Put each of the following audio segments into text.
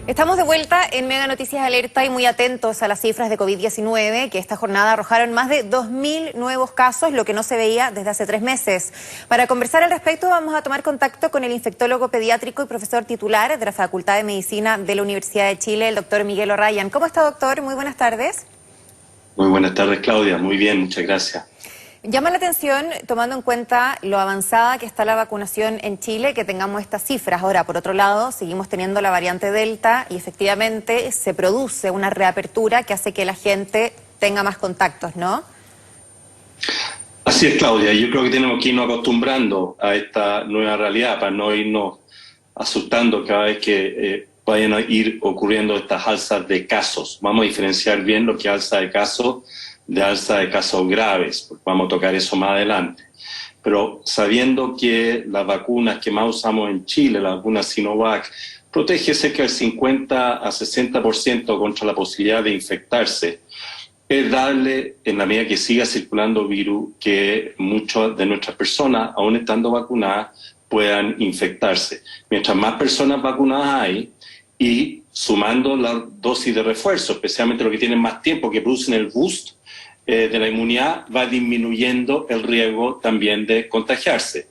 Estamos de vuelta en Mega Noticias Alerta y muy atentos a las cifras de COVID-19 que esta jornada arrojaron más de 2.000 nuevos casos, lo que no se veía desde hace 3 meses. Para conversar al respecto vamos a tomar contacto con el infectólogo pediátrico y profesor titular de la Facultad de Medicina de la Universidad de Chile, el doctor Miguel O'Ryan. ¿Cómo está, doctor? Muy buenas tardes. Muy buenas tardes, Claudia. Muy bien, muchas gracias. Llama la atención, tomando en cuenta lo avanzada que está la vacunación en Chile, que tengamos estas cifras. Ahora, por otro lado, seguimos teniendo la variante Delta y efectivamente se produce una reapertura que hace que la gente tenga más contactos, ¿no? Así es, Claudia. Yo creo que tenemos que irnos acostumbrando a esta nueva realidad para no irnos asustando cada vez que vayan a ir ocurriendo estas alzas de casos. Vamos a diferenciar bien lo que es alza de casos graves, porque vamos a tocar eso más adelante. Pero sabiendo que las vacunas que más usamos en Chile, la vacuna Sinovac, protege cerca del 50 a 60% contra la posibilidad de infectarse, es darle, en la medida que siga circulando virus, que muchas de nuestras personas, aún estando vacunadas, puedan infectarse. Mientras más personas vacunadas hay, y sumando la dosis de refuerzo, especialmente los que tienen más tiempo, que producen el boost de la inmunidad, va disminuyendo el riesgo también de contagiarse.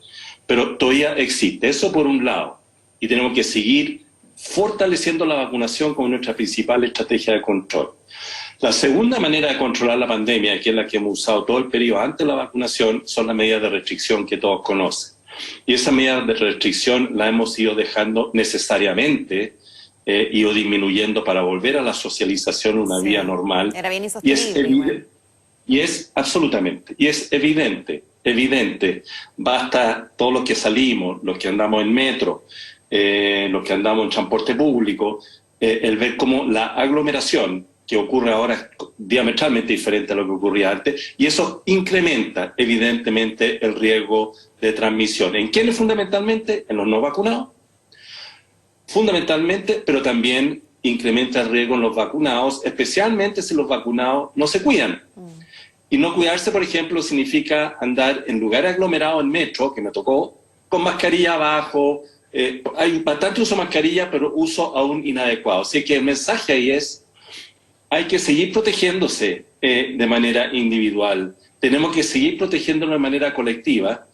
Pero todavía existe, eso por un lado, y tenemos que seguir fortaleciendo la vacunación como nuestra principal estrategia de control. La segunda manera de controlar la pandemia, que es la que hemos usado todo el periodo antes de la vacunación, son las medidas de restricción que todos conocen. Y esas medidas de restricción las hemos ido dejando necesariamente, ido disminuyendo para volver a la socialización, una vida normal. Era bien insostenible. Y es evidente, basta todos los que salimos, los que andamos en metro, los que andamos en transporte público, el ver cómo la aglomeración que ocurre ahora es diametralmente diferente a lo que ocurría antes, y eso incrementa evidentemente el riesgo de transmisión. ¿En quiénes fundamentalmente? En los no vacunados, fundamentalmente, pero también incrementa el riesgo en los vacunados, especialmente si los vacunados no se cuidan. Y no cuidarse, por ejemplo, significa andar en lugares aglomerados en metro, que me tocó, con mascarilla abajo. Hay bastante uso de mascarilla, pero uso aún inadecuado. Así que el mensaje ahí es, hay que seguir protegiéndose de manera individual. Tenemos que seguir protegiéndonos de manera colectiva,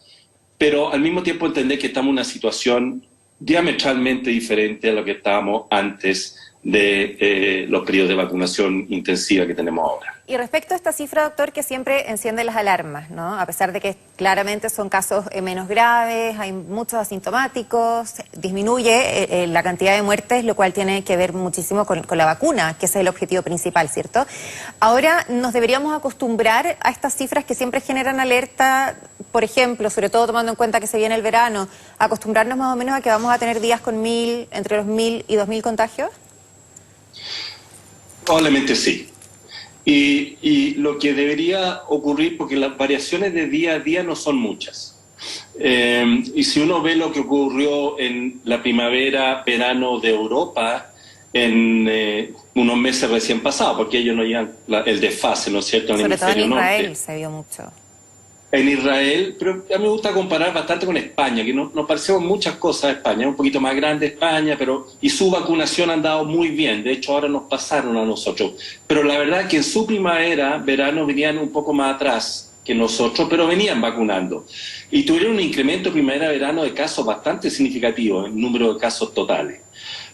pero al mismo tiempo entender que estamos en una situación diametralmente diferente a lo que estábamos antes de los periodos de vacunación intensiva que tenemos ahora. Y respecto a esta cifra, doctor, que siempre enciende las alarmas, ¿no? A pesar de que claramente son casos menos graves, hay muchos asintomáticos, disminuye la cantidad de muertes, lo cual tiene que ver muchísimo con la vacuna, que ese es el objetivo principal, ¿cierto? Ahora nos deberíamos acostumbrar a estas cifras que siempre generan alerta, por ejemplo, sobre todo tomando en cuenta que se viene el verano, acostumbrarnos más o menos a que vamos a tener días con entre los 1.000 y 2.000 contagios. Probablemente sí. Y lo que debería ocurrir, porque las variaciones de día a día no son muchas. Y si uno ve lo que ocurrió en la primavera, verano de Europa, en unos meses recién pasados, porque ellos no llevan el desfase, ¿no es cierto? Sobre todo en Israel se vio mucho. En Israel, pero a mí me gusta comparar bastante con España, que nos parecemos muchas cosas a España, es un poquito más grande España, y su vacunación ha andado muy bien, de hecho ahora nos pasaron a nosotros. Pero la verdad que en su primavera, verano, venían un poco más atrás que nosotros, pero venían vacunando. Y tuvieron un incremento primavera-verano de casos bastante significativo, en número de casos totales.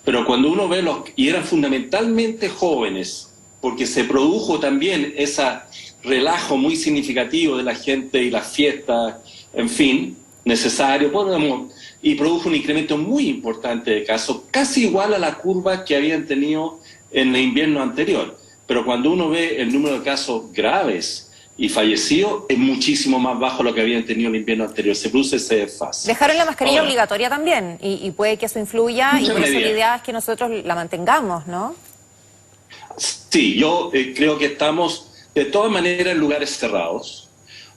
Pero cuando uno ve y eran fundamentalmente jóvenes, porque se produjo también esa relajo muy significativo de la gente y las fiestas, en fin, necesario, y produjo un incremento muy importante de casos, casi igual a la curva que habían tenido en el invierno anterior. Pero cuando uno ve el número de casos graves y fallecidos, es muchísimo más bajo lo que habían tenido en el invierno anterior. Se produce ese desfase. Dejaron la mascarilla obligatoria también, y puede que eso influya, y por eso la idea es que nosotros la mantengamos, ¿no? Sí, yo creo que estamos de todas maneras en lugares cerrados.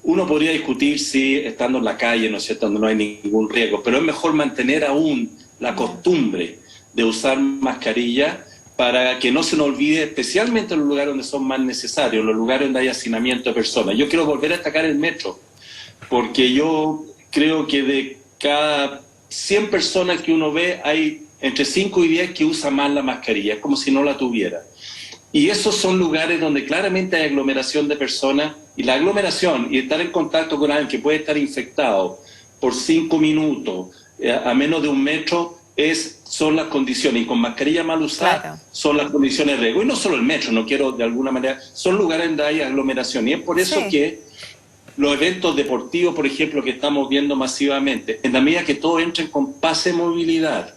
Uno podría discutir si estando en la calle, ¿no es cierto?, donde no hay ningún riesgo, pero es mejor mantener aún la costumbre de usar mascarilla para que no se nos olvide, especialmente en los lugares donde son más necesarios, en los lugares donde hay hacinamiento de personas. Yo quiero volver a destacar el metro, porque yo creo que de cada 100 personas que uno ve, hay entre 5 y 10 que usa más la mascarilla, es como si no la tuviera. Y esos son lugares donde claramente hay aglomeración de personas, y la aglomeración y estar en contacto con alguien que puede estar infectado por 5 minutos, a menos de 1 metro, son las condiciones, y con mascarilla mal usada, claro, son las condiciones de riesgo. Y no solo el metro, no quiero de alguna manera, son lugares donde hay aglomeración, y es por eso que los eventos deportivos, por ejemplo, que estamos viendo masivamente, en la medida que todos entren con pase de movilidad,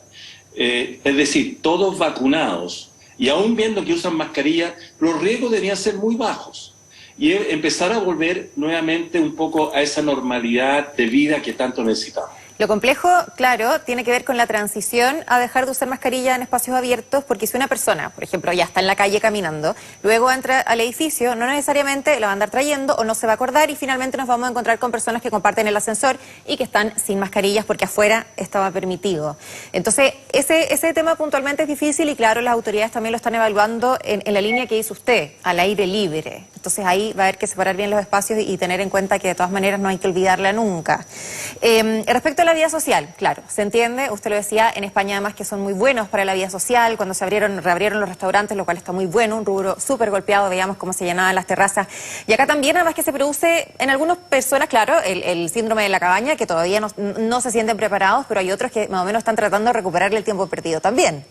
es decir, todos vacunados, y aún viendo que usan mascarilla, los riesgos deberían ser muy bajos. Y empezar a volver nuevamente un poco a esa normalidad de vida que tanto necesitamos. Lo complejo, claro, tiene que ver con la transición a dejar de usar mascarilla en espacios abiertos, porque si una persona, por ejemplo, ya está en la calle caminando, luego entra al edificio, no necesariamente la va a andar trayendo o no se va a acordar, y finalmente nos vamos a encontrar con personas que comparten el ascensor y que están sin mascarillas porque afuera estaba permitido. Entonces, ese tema puntualmente es difícil, y claro, las autoridades también lo están evaluando en la línea que hizo usted, al aire libre. Entonces ahí va a haber que separar bien los espacios y tener en cuenta que de todas maneras no hay que olvidarla nunca. Respecto a la vida social, claro, se entiende, usted lo decía, en España además que son muy buenos para la vida social, cuando reabrieron los restaurantes, lo cual está muy bueno, un rubro súper golpeado, veíamos cómo se llenaban las terrazas. Y acá también además que se produce en algunas personas, claro, el síndrome de la cabaña, que todavía no se sienten preparados, pero hay otros que más o menos están tratando de recuperarle el tiempo perdido también,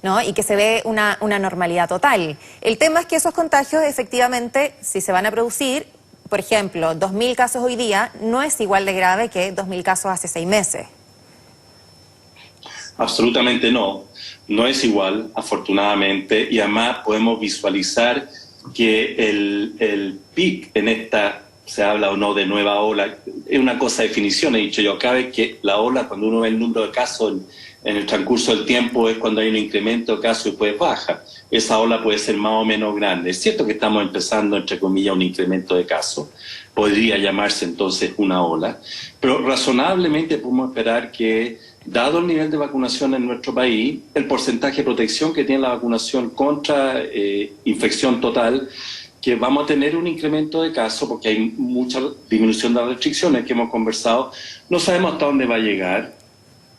¿no? Y que se ve una normalidad total. El tema es que esos contagios efectivamente, si se van a producir, por ejemplo, 2.000 casos hoy día, no es igual de grave que 2.000 casos hace 6 meses. Absolutamente no. No es igual, afortunadamente, y además podemos visualizar que el pic en esta, se habla o no de nueva ola, es una cosa de definición, he dicho yo, cada vez que la ola, cuando uno ve el número de casos en el transcurso del tiempo, es cuando hay un incremento de casos y después baja. Esa ola puede ser más o menos grande. Es cierto que estamos empezando, entre comillas, un incremento de casos. Podría llamarse entonces una ola. Pero razonablemente podemos esperar que, dado el nivel de vacunación en nuestro país, el porcentaje de protección que tiene la vacunación contra infección total, que vamos a tener un incremento de casos porque hay mucha disminución de las restricciones que hemos conversado. No sabemos hasta dónde va a llegar.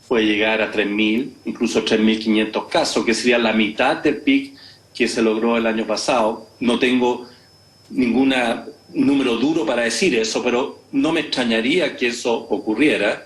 Puede llegar a 3.000, incluso 3.500 casos, que sería la mitad del pic que se logró el año pasado. No tengo ningún número duro para decir eso, pero no me extrañaría que eso ocurriera.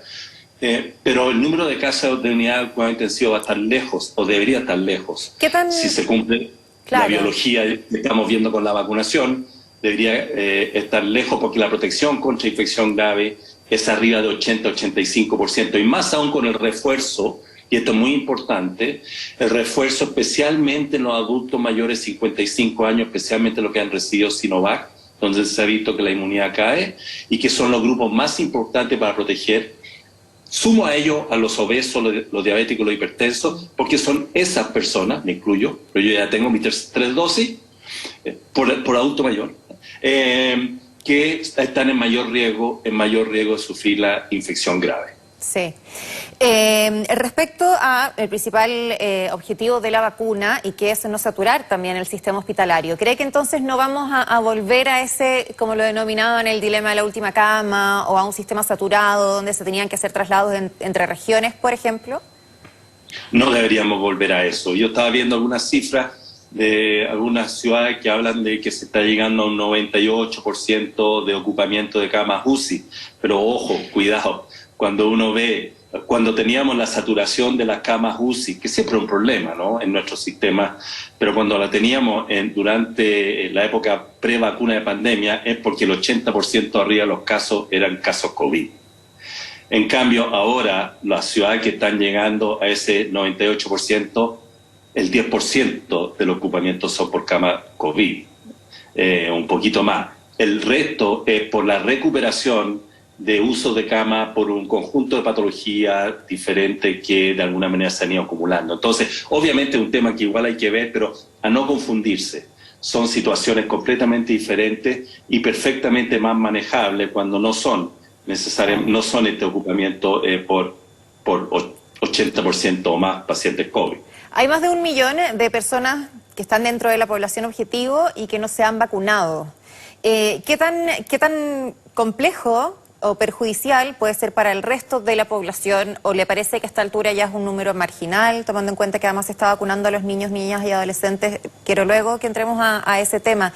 Pero el número de casos de unidad de cuidado intensivo va a estar lejos, o debería estar lejos. ¿Qué tan... Si se cumple la biología que estamos viendo con la vacunación, debería estar lejos, porque la protección contra infección grave es arriba de 80-85%, y más aún con el refuerzo, y esto es muy importante, el refuerzo especialmente en los adultos mayores de 55 años, especialmente los que han recibido Sinovac, donde se ha visto que la inmunidad cae, y que son los grupos más importantes para proteger. Sumo a ello a los obesos, los diabéticos, los hipertensos, porque son esas personas, me incluyo, pero yo ya tengo mis 3 dosis por adulto mayor, que están en mayor riesgo de sufrir la infección grave. Sí. Respecto al principal objetivo de la vacuna, y que es no saturar también el sistema hospitalario, ¿cree que entonces no vamos a volver a ese, como lo denominaban, el dilema de la última cama, o a un sistema saturado donde se tenían que hacer traslados entre regiones, por ejemplo? No deberíamos volver a eso. Yo estaba viendo algunas cifras de algunas ciudades que hablan de que se está llegando a un 98% de ocupamiento de camas UCI, pero ojo, cuidado, cuando uno ve, cuando teníamos la saturación de las camas UCI, que siempre es un problema, ¿no?, en nuestro sistema, pero cuando la teníamos durante la época pre-vacuna de pandemia, es porque el 80% arriba de los casos eran casos COVID. En cambio, ahora las ciudades que están llegando a ese 98%, el 10% del ocupamiento son por cama COVID, un poquito más. El resto es por la recuperación de uso de cama por un conjunto de patologías diferentes que de alguna manera se han ido acumulando. Entonces, obviamente es un tema que igual hay que ver, pero a no confundirse. Son situaciones completamente diferentes y perfectamente más manejables cuando no son necesariamente, no son este ocupamiento por 80% o más pacientes COVID. Hay más de 1 millón de personas que están dentro de la población objetivo y que no se han vacunado. ¿Qué tan complejo o perjudicial puede ser para el resto de la población, o le parece que a esta altura ya es un número marginal, tomando en cuenta que además se está vacunando a los niños, niñas y adolescentes? Quiero luego que entremos a ese tema.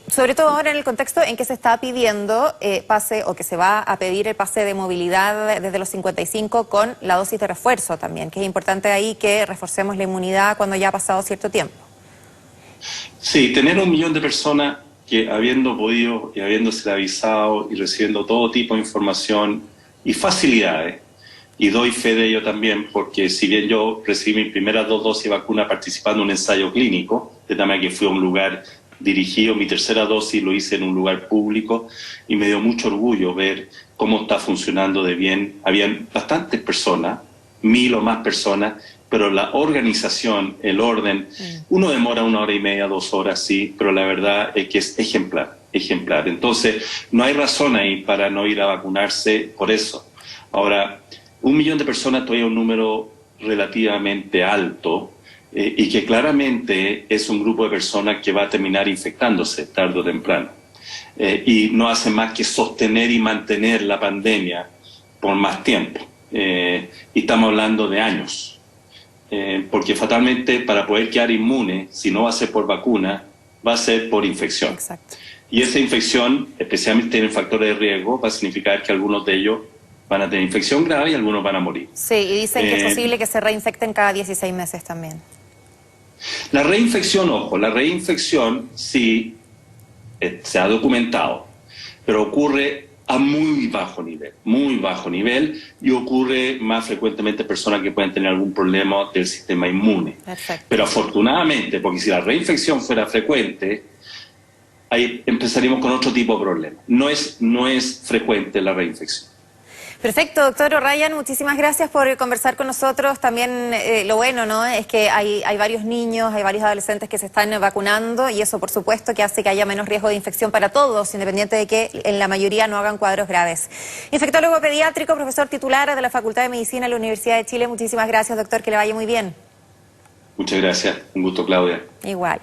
Sobre todo ahora en el contexto en que se está pidiendo pase, o que se va a pedir el pase de movilidad desde los 55 con la dosis de refuerzo también, que es importante ahí que reforcemos la inmunidad cuando ya ha pasado cierto tiempo. Sí, tener 1 millón de personas que habiendo podido y habiéndose avisado y recibiendo todo tipo de información y facilidades, y doy fe de ello también, porque si bien yo recibí mis primeras 2 dosis de vacuna participando en un ensayo clínico, de tal manera que fui a un lugar dirigido, mi tercera dosis lo hice en un lugar público, y me dio mucho orgullo ver cómo está funcionando de bien. Habían bastantes personas, 1000 o más personas, pero la organización, el orden, uno demora 1 hora y media, 2 horas, sí, pero la verdad es que es ejemplar, ejemplar. Entonces, no hay razón ahí para no ir a vacunarse por eso. Ahora, 1 millón de personas todavía es un número relativamente alto, y que claramente es un grupo de personas que va a terminar infectándose tarde o temprano. Y no hace más que sostener y mantener la pandemia por más tiempo. Y estamos hablando de años. Porque fatalmente para poder quedar inmune, si no va a ser por vacuna, va a ser por infección. Exacto. Y esa infección, especialmente en factores de riesgo, va a significar que algunos de ellos van a tener infección grave y algunos van a morir. Sí, y dicen que es posible que se reinfecten cada 16 meses también. La reinfección, ojo, la reinfección sí se ha documentado, pero ocurre a muy bajo nivel, y ocurre más frecuentemente en personas que pueden tener algún problema del sistema inmune. Perfecto. Pero afortunadamente, porque si la reinfección fuera frecuente, ahí empezaríamos con otro tipo de problema. No es frecuente la reinfección. Perfecto, doctor O'Ryan, muchísimas gracias por conversar con nosotros. También lo bueno, ¿no?, es que hay varios niños, hay varios adolescentes que se están vacunando, y eso por supuesto que hace que haya menos riesgo de infección para todos, independiente de que en la mayoría no hagan cuadros graves. Infectólogo pediátrico, profesor titular de la Facultad de Medicina de la Universidad de Chile. Muchísimas gracias, doctor, que le vaya muy bien. Muchas gracias, un gusto, Claudia. Igual.